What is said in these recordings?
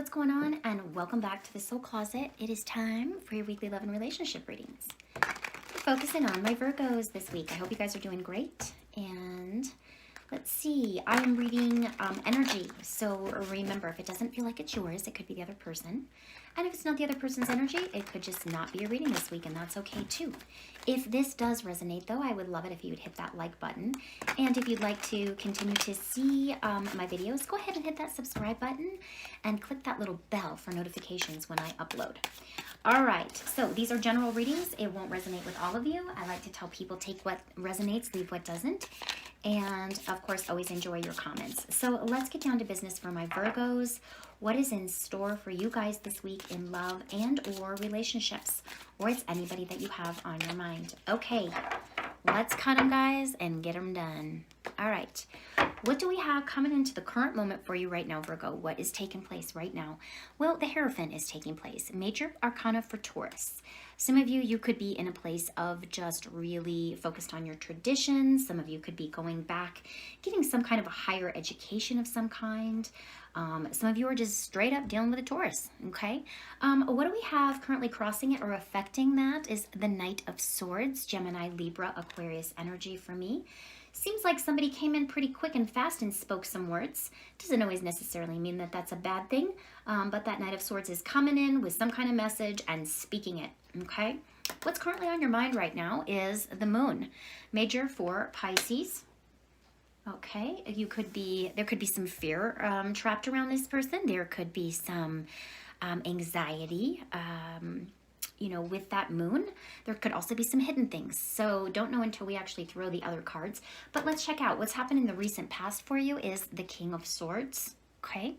what's going on? And welcome back to the Soul Closet. It is time for your weekly love and relationship readings. Focusing on my Virgos this week. I hope you guys are doing great. And let's see, I am reading energy. So remember, if it doesn't feel like it's yours, it could be the other person. And if it's not the other person's energy, it could just not be a reading this week, and that's okay too. If this does resonate, though, I would love it if you would hit that like button. And if you'd like to continue to see my videos, go ahead and hit that subscribe button and click that little bell for notifications when I upload. All right, so these are general readings. It won't resonate with all of you. I like to tell people take what resonates, leave what doesn't. And of course, always enjoy your comments. So let's get down to business for my Virgos. What is in store for you guys this week in love and or relationships? Or it's anybody that you have on your mind. Okay, let's cut them, guys, and get them done. All right, what do we have coming into the current moment for you right now, Virgo? What is taking place right now? Well, the Hierophant is taking place. Major Arcana for Taurus. Some of you could be in a place of just really focused on your traditions. Some of you could be going back, getting some kind of a higher education of some kind. Some of you are just straight up dealing with a Taurus, okay? What do we have currently crossing it or affecting that is the Knight of Swords, Gemini, Libra, Aquarius energy for me. Seems like somebody came in pretty quick and fast and spoke some words. Doesn't always necessarily mean that that's a bad thing, but that Knight of Swords is coming in with some kind of message and speaking it, okay? What's currently on your mind right now is the Moon, Major for Pisces. Okay, there could be some fear trapped around this person. There could be some anxiety, with that moon. There could also be some hidden things. So don't know until we actually throw the other cards. But let's check out what's happened in the recent past for you is the King of Swords. Okay,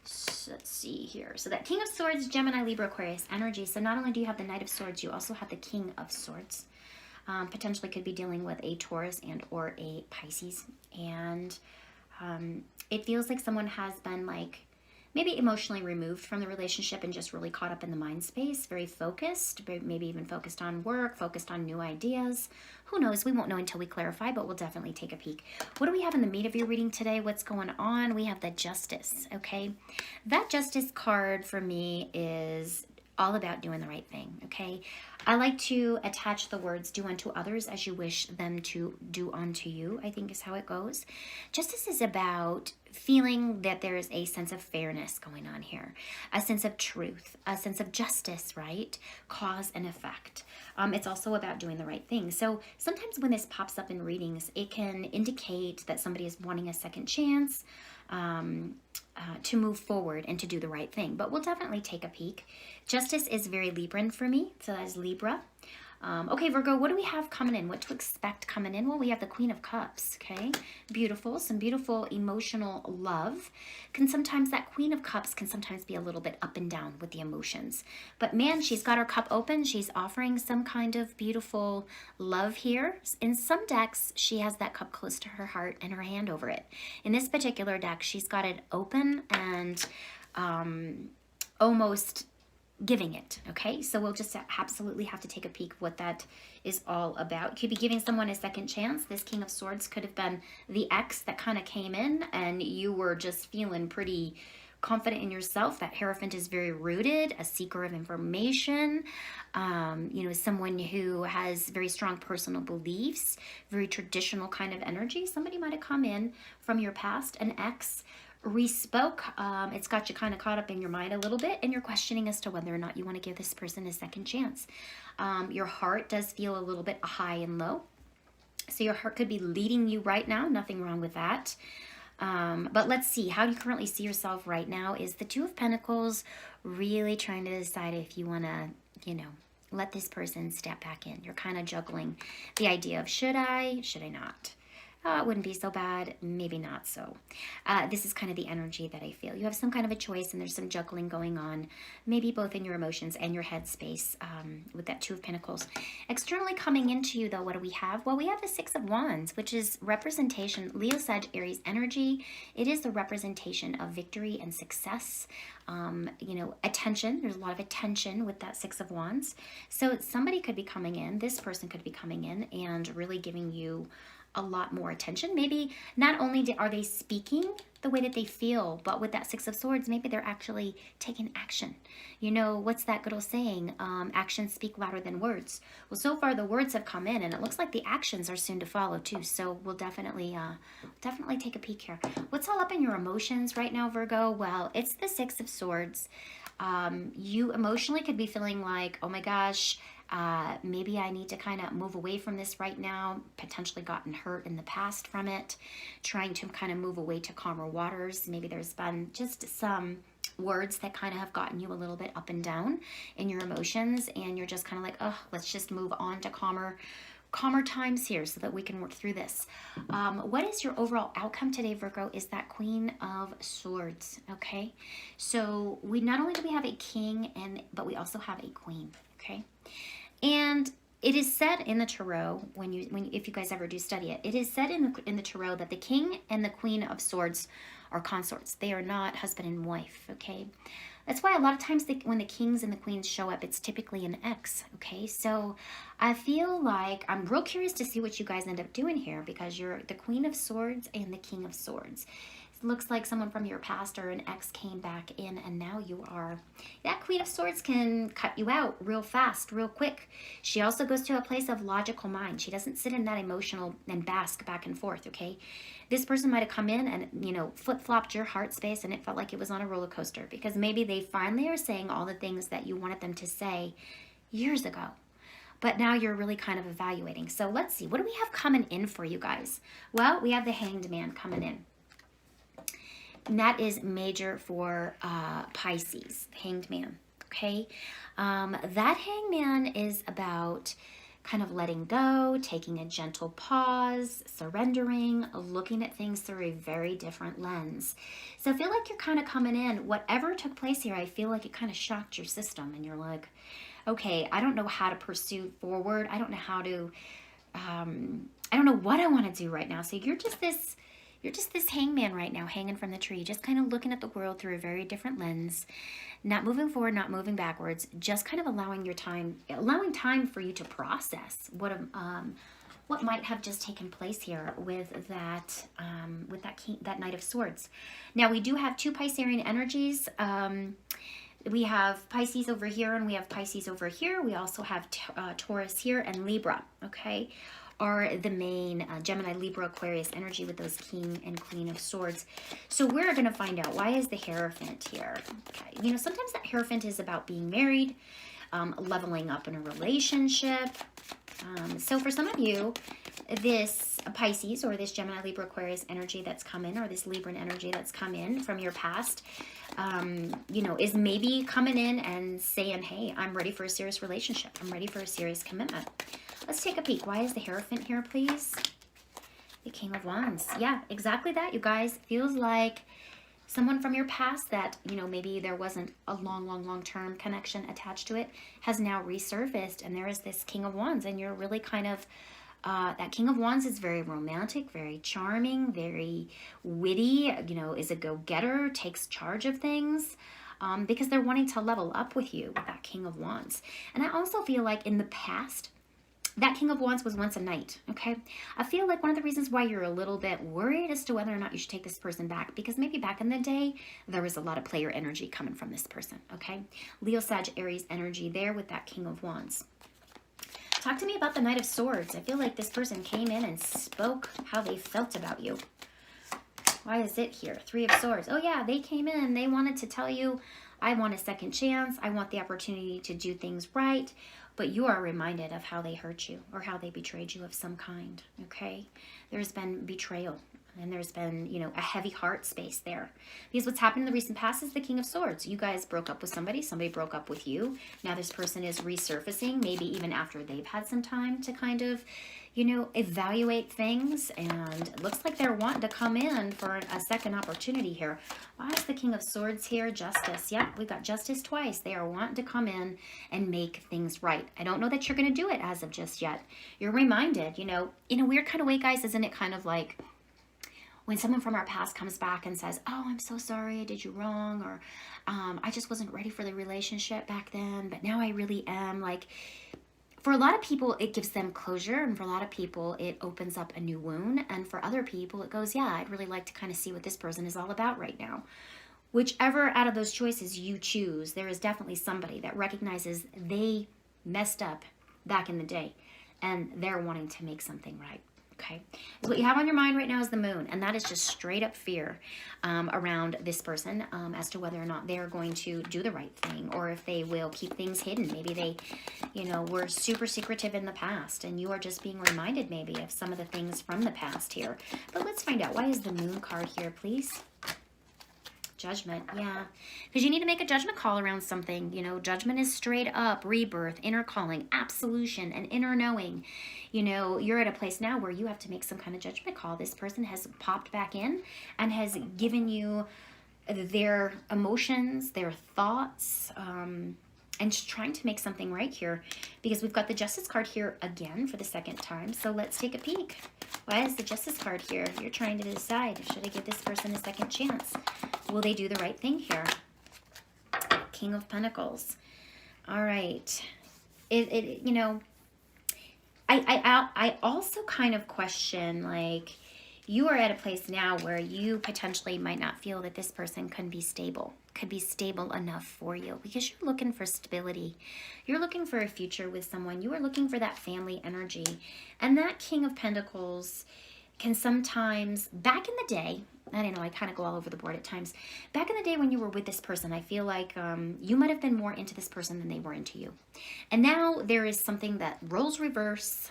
so let's see here. So that King of Swords, Gemini, Libra, Aquarius energy. So not only do you have the Knight of Swords, you also have the King of Swords. Potentially could be dealing with a Taurus and or a Pisces. And it feels like someone has been like maybe emotionally removed from the relationship and just really caught up in the mind space, very focused, maybe even focused on work, focused on new ideas. Who knows? We won't know until we clarify, but we'll definitely take a peek. What do we have in the meat of your reading today? What's going on? We have the Justice, okay? That Justice card for me is all about doing the right thing, okay? I like to attach the words do unto others as you wish them to do unto you, I think is how it goes. Justice is about feeling that there is a sense of fairness going on here, a sense of truth, a sense of justice, right? Cause and effect. It's also about doing the right thing. So sometimes when this pops up in readings, it can indicate that somebody is wanting a second chance, to move forward and to do the right thing. But we'll definitely take a peek. Justice is very Libran for me, so that is Libra. Okay, Virgo, what do we have coming in? What to expect coming in? Well, we have the Queen of Cups, okay? Beautiful, some beautiful emotional love. That Queen of Cups can sometimes be a little bit up and down with the emotions. But man, she's got her cup open. She's offering some kind of beautiful love here. In some decks, she has that cup close to her heart and her hand over it. In this particular deck, she's got it open and almost giving it, okay? So we'll just absolutely have to take a peek what that is all about. Could be giving someone a second chance. This King of Swords could have been the ex that kind of came in and you were just feeling pretty confident in yourself. That Hierophant is very rooted, a seeker of information, someone who has very strong personal beliefs, very traditional kind of energy. Somebody might have come in from your past, an ex, re-spoke. It's got you kind of caught up in your mind a little bit and you're questioning as to whether or not you want to give this person a second chance. Your heart does feel a little bit high and low. So your heart could be leading you right now. Nothing wrong with that. But let's see. How do you currently see yourself right now is the Two of Pentacles, really trying to decide if you want to, let this person step back in. You're kind of juggling the idea of should I not? It wouldn't be so bad, maybe not so. This is kind of the energy that I feel. You have some kind of a choice and there's some juggling going on, maybe both in your emotions and your headspace with that Two of Pentacles. Externally coming into you though, what do we have? Well, we have the Six of Wands, which is representation, Leo, Sag, Aries energy. It is the representation of victory and success. Attention. There's a lot of attention with that Six of Wands. So somebody could be coming in, this person could be coming in and really giving you a lot more attention. Maybe not only are they speaking the way that they feel, but with that Six of Swords, maybe they're actually taking action. You know, what's that good old saying? Actions speak louder than words. Well, so far the words have come in, and it looks like the actions are soon to follow too. So we'll definitely take a peek here. What's all up in your emotions right now, Virgo? Well, it's the Six of Swords. You emotionally could be feeling like, oh my gosh, maybe I need to kind of move away from this right now, potentially gotten hurt in the past from it, trying to kind of move away to calmer waters. Maybe there's been just some words that kind of have gotten you a little bit up and down in your emotions, and you're just kind of like, oh, let's just move on to calmer times here so that we can work through this. What is your overall outcome today, Virgo, is that Queen of Swords, okay? So we not only do we have a king, but we also have a queen, okay? And it is said in the tarot, if you guys ever do study it, it is said in the tarot that the king and the queen of swords are consorts. They are not husband and wife, okay? That's why a lot of times when the kings and the queens show up, it's typically an ex, okay? So I feel like I'm real curious to see what you guys end up doing here, because you're the Queen of Swords and the King of Swords. It looks like someone from your past or an ex came back in, and now you are. That Queen of Swords can cut you out real fast, real quick. She also goes to a place of logical mind. She doesn't sit in that emotional and bask back and forth, okay? This person might have come in and, you know, flip-flopped your heart space, and it felt like it was on a roller coaster, because maybe they finally are saying all the things that you wanted them to say years ago. But now you're really kind of evaluating. So let's see, what do we have coming in for you guys? Well, we have the Hanged Man coming in. And that is major for Pisces, Hanged Man, okay? That Hanged Man is about kind of letting go, taking a gentle pause, surrendering, looking at things through a very different lens. So I feel like you're kind of coming in, whatever took place here, I feel like it kind of shocked your system, and you're like, okay, I don't know how to pursue forward. I don't know how to, I don't know what I want to do right now. So you're just this hangman right now, hanging from the tree, just kind of looking at the world through a very different lens, not moving forward, not moving backwards, just kind of allowing time for you to process what might have just taken place here with that that Knight of Swords. Now we do have two Piscean energies. We have Pisces over here and we have Pisces over here. We also have Taurus here, and Libra, okay, are the main Gemini, Libra, Aquarius energy with those King and Queen of Swords. So we're going to find out, why is the Hierophant here? Okay, you know, sometimes that Hierophant is about being married, leveling up in a relationship. So for some of you, this Pisces or this Gemini, Libra, Aquarius energy that's come in, or this Libran energy that's come in from your past, you know, is maybe coming in and saying, hey, I'm ready for a serious relationship. I'm ready for a serious commitment. Let's take a peek. Why is the Hierophant here, please? The King of Wands. Yeah, exactly that, you guys. Feels like someone from your past that, you know, maybe there wasn't a long-term connection attached to it, has now resurfaced, and there is this King of Wands, and you're really kind of, that King of Wands is very romantic, very charming, very witty, you know, is a go-getter, takes charge of things, because they're wanting to level up with you with that King of Wands. And I also feel like in the past, that King of Wands was once a knight, okay? I feel like one of the reasons why you're a little bit worried as to whether or not you should take this person back, because maybe back in the day, there was a lot of player energy coming from this person, okay? Leo, Sag, Aries energy there with that King of Wands. Talk to me about the Knight of Swords. I feel like this person came in and spoke how they felt about you. Why is it here? Three of Swords. Oh yeah, they came in and they wanted to tell you, I want a second chance. I want the opportunity to do things right. But you are reminded of how they hurt you or how they betrayed you of some kind, okay? There's been betrayal, and there's been, you know, a heavy heart space there. Because what's happened in the recent past is the King of Swords. You guys broke up with somebody broke up with you. Now this person is resurfacing, maybe even after they've had some time to kind of, you know, evaluate things, and it looks like they're wanting to come in for a second opportunity here. Why is the King of Swords here? Justice. Yep, we got justice twice. They are wanting to come in and make things right. I don't know that you're going to do it as of just yet. You're reminded, you know, in a weird kind of way, guys, isn't it kind of like when someone from our past comes back and says, oh, I'm so sorry, I did you wrong, or I just wasn't ready for the relationship back then, but now I really am. Like, For a lot of people, it gives them closure, and for a lot of people, it opens up a new wound, and for other people, it goes, yeah, I'd really like to kind of see what this person is all about right now. Whichever out of those choices you choose, there is definitely somebody that recognizes they messed up back in the day, and they're wanting to make something right. Okay, so what you have on your mind right now is the moon, and that is just straight up fear around this person as to whether or not they're going to do the right thing, or if they will keep things hidden. Maybe they, you know, were super secretive in the past, and you are just being reminded maybe of some of the things from the past here. But let's find out, why is the moon card here, please? Judgment, yeah. Because you need to make a judgment call around something. You know, judgment is straight up rebirth, inner calling, absolution, and inner knowing. You know, you're at a place now where you have to make some kind of judgment call. This person has popped back in and has given you their emotions, their thoughts, and just trying to make something right here, because we've got the Justice card here again for the second time. So let's take a peek. Why is the Justice card here? You're trying to decide, should I give this person a second chance? Will they do the right thing here? King of Pentacles. All right. You know, I also kind of question, like, you are at a place now where you potentially might not feel that this person could be stable enough for you, because you're looking for stability. You're looking for a future with someone. You are looking for that family energy. And that King of Pentacles can sometimes, back in the day, I don't know, I kind of go all over the board at times. Back in the day when you were with this person, I feel like you might have been more into this person than they were into you. And now there is something that roles reverse,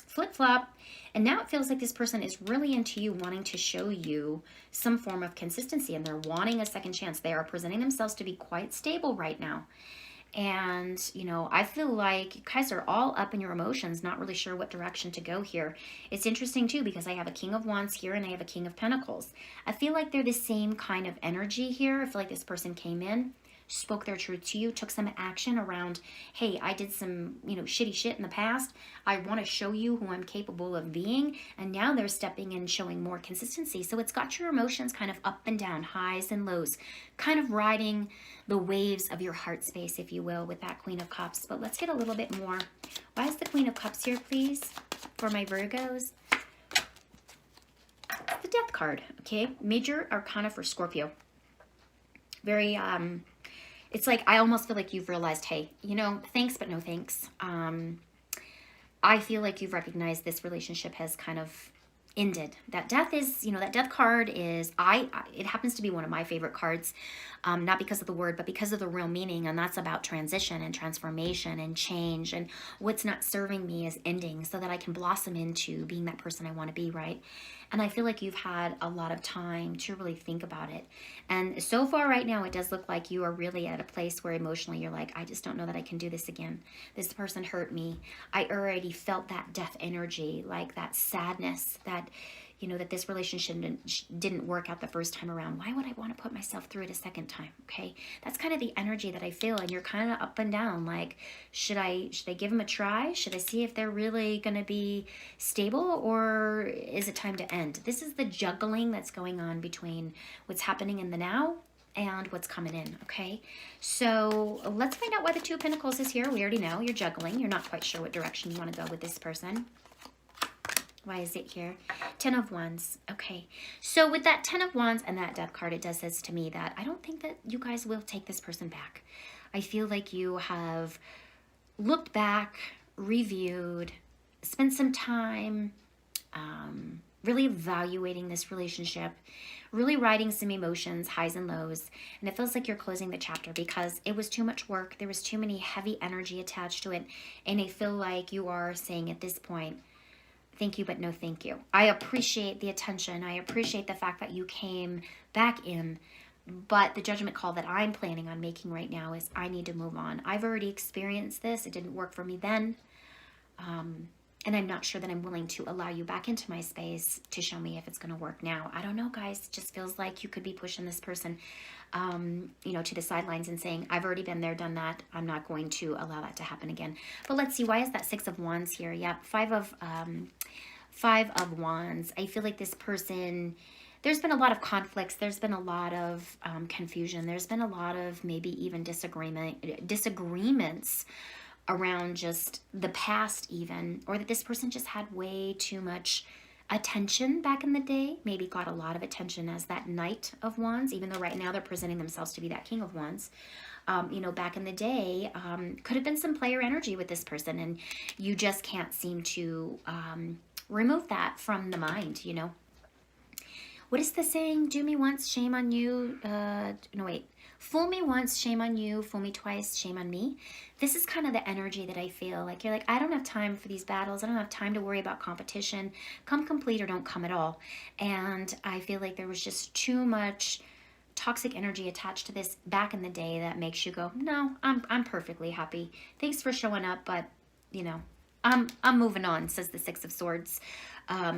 flip-flop, and now it feels like this person is really into you, wanting to show you some form of consistency, and they're wanting a second chance. They are presenting themselves to be quite stable right now. And, you know, I feel like you guys are all up in your emotions, not really sure what direction to go here. It's interesting, too, because I have a King of Wands here and I have a King of Pentacles. I feel like they're the same kind of energy here. I feel like this person came in, spoke their truth to you, took some action around, hey, I did some, you know, shitty shit in the past. I want to show you who I'm capable of being. And now they're stepping in, showing more consistency. So it's got your emotions kind of up and down, highs and lows, kind of riding the waves of your heart space, if you will, with that Queen of Cups. But let's get a little bit more. Why is the Queen of Cups here, please, for my Virgos? The Death card, okay? Major Arcana for Scorpio. Very, it's like, I almost feel like you've realized, hey, you know, thanks, but no thanks. I feel like you've recognized this relationship has kind of ended. That Death is, you know, that Death card is, it happens to be one of my favorite cards, not because of the word, but because of the real meaning. And that's about transition and transformation and change, and what's not serving me is ending so that I can blossom into being that person I want to be, right? And I feel like you've had a lot of time to really think about it. And so far right now, it does look like you are really at a place where emotionally you're like, I just don't know that I can do this again. This person hurt me. I already felt that death energy, like that sadness, that, you know, that this relationship didn't work out the first time around. Why would I want to put myself through it a second time? Okay, that's kind of the energy that I feel, and you're kind of up and down. Like, should I give them a try? Should I see if they're really going to be stable, or is it time to end? This is the juggling that's going on between what's happening in the now and what's coming in, okay? So let's find out why the Two of Pentacles is here. We already know you're juggling. You're not quite sure what direction you want to go with this person. Why is it here? Ten of Wands. Okay. So with that Ten of Wands and that Death card, it does says to me that I don't think that you guys will take this person back. I feel like you have looked back, reviewed, spent some time really evaluating this relationship, really writing some emotions, highs and lows. And it feels like you're closing the chapter because it was too much work. There was too many heavy energy attached to it. And I feel like you are saying at this point, thank you, but no thank you. I appreciate the attention. I appreciate the fact that you came back in. But the judgment call that I'm planning on making right now is I need to move on. I've already experienced this. It didn't work for me then. And I'm not sure that I'm willing to allow you back into my space to show me if it's going to work now. I don't know, guys. It just feels like you could be pushing this person, you know, to the sidelines and saying, I've already been there, done that. I'm not going to allow that to happen again. But let's see. Why is that Six of Wands here? Yep. Five of Wands. I feel like this person, there's been a lot of conflicts. There's been a lot of confusion. There's been a lot of maybe even disagreements around just the past even, or that this person just had way too much attention back in the day, maybe got a lot of attention as that Knight of Wands, even though right now they're presenting themselves to be that King of Wands. You know, back in the day, could have been some player energy with this person, and you just can't seem to remove that from the mind, you know. What is the saying? Do me once, shame on you. No, wait. Fool me once, shame on you. Fool me twice, shame on me. This is kind of the energy that I feel. Like, you're like, I don't have time for these battles. I don't have time to worry about competition. Come complete or don't come at all. And I feel like there was just too much toxic energy attached to this back in the day that makes you go, no, I'm perfectly happy. Thanks for showing up, but, you know, I'm moving on, says the Six of Swords,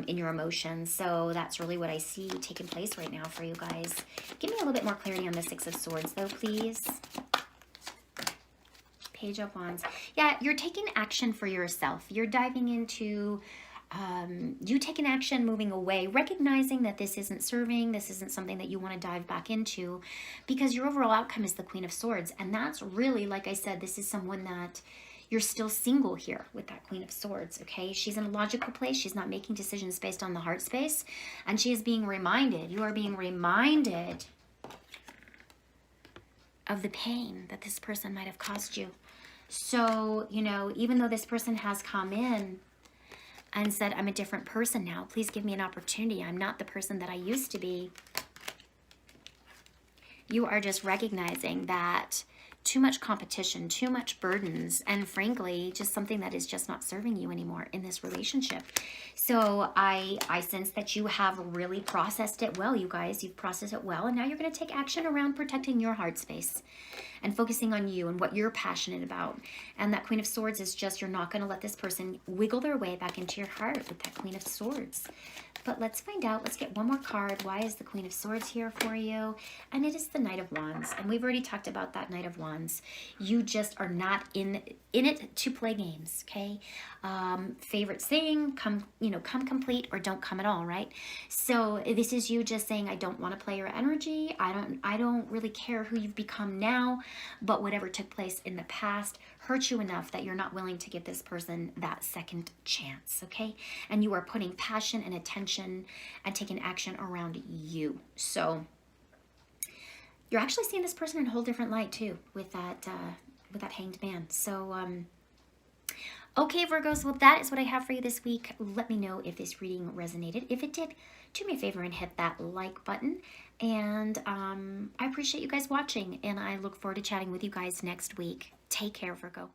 in your emotions. So that's really what I see taking place right now for you guys. Give me a little bit more clarity on the Six of Swords, though, please. Page of Wands. Yeah, you're taking action for yourself. You're diving into you taking action, moving away, recognizing that this isn't serving, this isn't something that you want to dive back into, because your overall outcome is the Queen of Swords. And that's really, like I said, this is someone that you're still single here with that Queen of Swords, okay? She's in a logical place. She's not making decisions based on the heart space. And she is being reminded, you are being reminded of the pain that this person might have caused you. So, you know, even though this person has come in and said, I'm a different person now, please give me an opportunity. I'm not the person that I used to be. You are just recognizing that too much competition, too much burdens, and frankly, just something that is just not serving you anymore in this relationship. So I sense that you have really processed it well, you guys. You've processed it well, and now you're going to take action around protecting your heart space and focusing on you and what you're passionate about. And that Queen of Swords is just, you're not going to let this person wiggle their way back into your heart with that Queen of Swords. But let's find out. Let's get one more card. Why is the Queen of Swords here for you? And it is the Knight of Wands. And we've already talked about that Knight of Wands. You just are not in it to play games, okay? Favorite saying, come complete or don't come at all, right? So this is you just saying, I don't want to play your energy. I don't really care who you've become now, but whatever took place in the past hurt you enough that you're not willing to give this person that second chance, okay? And you are putting passion and attention and taking action around you. So you're actually seeing this person in a whole different light too with that Hanged Man. So okay, Virgos, well, that is what I have for you this week. Let me know if this reading resonated. If it did, do me a favor and hit that like button. And I appreciate you guys watching, and I look forward to chatting with you guys next week. Take care, Virgo.